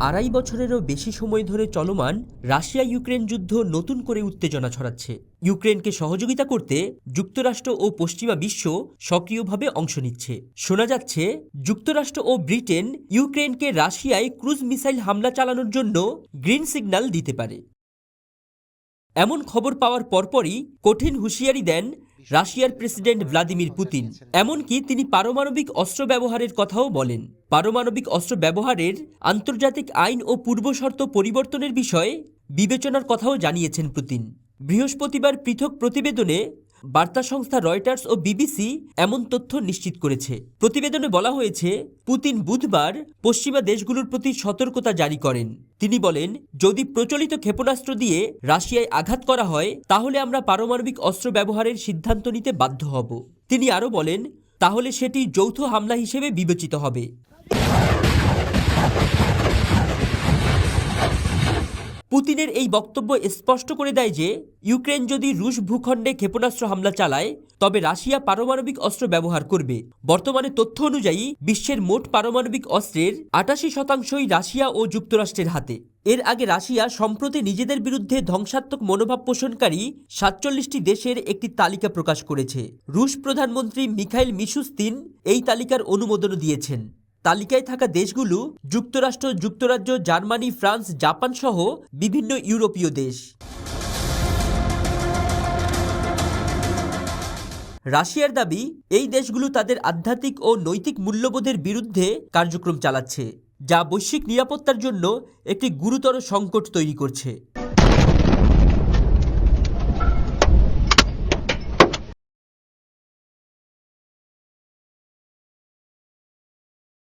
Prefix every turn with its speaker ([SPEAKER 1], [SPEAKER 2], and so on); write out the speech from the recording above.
[SPEAKER 1] আড়াই বছরেরও বেশি সময় ধরে চলমান রাশিয়া ইউক্রেন যুদ্ধ নতুন করে উত্তেজনা ছড়াচ্ছে। ইউক্রেনকে সহযোগিতা করতে যুক্তরাষ্ট্র ও পশ্চিমা বিশ্ব সক্রিয়ভাবে অংশ নিচ্ছে। শোনা যাচ্ছে যুক্তরাষ্ট্র ও ব্রিটেন ইউক্রেনকে রাশিয়ায় ক্রুজ মিসাইল হামলা চালানোর জন্য গ্রিন সিগন্যাল দিতে পারে। এমন খবর পাওয়ার পরপরই কঠিন হুঁশিয়ারি দেন রাশিয়ার প্রেসিডেন্ট ভ্লাদিমির পুতিন। এমনকি তিনি পারমাণবিক অস্ত্র ব্যবহারের কথাও বলেন। পারমাণবিক অস্ত্র ব্যবহারের আন্তর্জাতিক আইন ও পূর্বশর্ত পরিবর্তনের বিষয়ে বিবেচনার কথাও জানিয়েছেন পুতিন। বৃহস্পতিবার পৃথক প্রতিবেদনে বার্তা সংস্থা রয়টার্স ও বিবিসি এমন তথ্য নিশ্চিত করেছে। প্রতিবেদনে বলা হয়েছে, পুতিন বুধবার পশ্চিমা দেশগুলোর প্রতি সতর্কতা জারি করেন। তিনি বলেন, যদি প্রচলিত ক্ষেপণাস্ত্র দিয়ে রাশিয়ায় আঘাত করা হয় তাহলে আমরা পারমাণবিক অস্ত্র ব্যবহারের সিদ্ধান্ত নিতে বাধ্য হব। তিনি আরও বলেন, তাহলে সেটি যৌথ হামলা হিসেবে বিবেচিত হবে। পুতিনের এই বক্তব্য স্পষ্ট করে দেয় যে ইউক্রেন যদি রুশ ভূখণ্ডে ক্ষেপণাস্ত্র হামলা চালায় তবে রাশিয়া পারমাণবিক অস্ত্র ব্যবহার করবে। বর্তমানে তথ্য অনুযায়ী বিশ্বের মোট পারমাণবিক অস্ত্রের 88% রাশিয়া ও যুক্তরাষ্ট্রের হাতে। এর আগে রাশিয়া সম্প্রতি নিজেদের বিরুদ্ধে ধ্বংসাত্মক মনোভাব পোষণকারী 47টি দেশের একটি তালিকা প্রকাশ করেছে। রুশ প্রধানমন্ত্রী মিখাইল মিশুস্তিন এই তালিকার অনুমোদন দিয়েছেন। তালিকায় থাকা দেশগুলো যুক্তরাষ্ট্র, যুক্তরাজ্য, জার্মানি, ফ্রান্স, জাপান সহ বিভিন্ন ইউরোপীয় দেশ। রাশিয়ার দাবি, এই দেশগুলো তাদের আধ্যাত্মিক ও নৈতিক মূল্যবোধের বিরুদ্ধে কার্যক্রম চালাচ্ছে, যা বৈশ্বিক নিরাপত্তার জন্য একটি গুরুতর সংকট তৈরি করছে।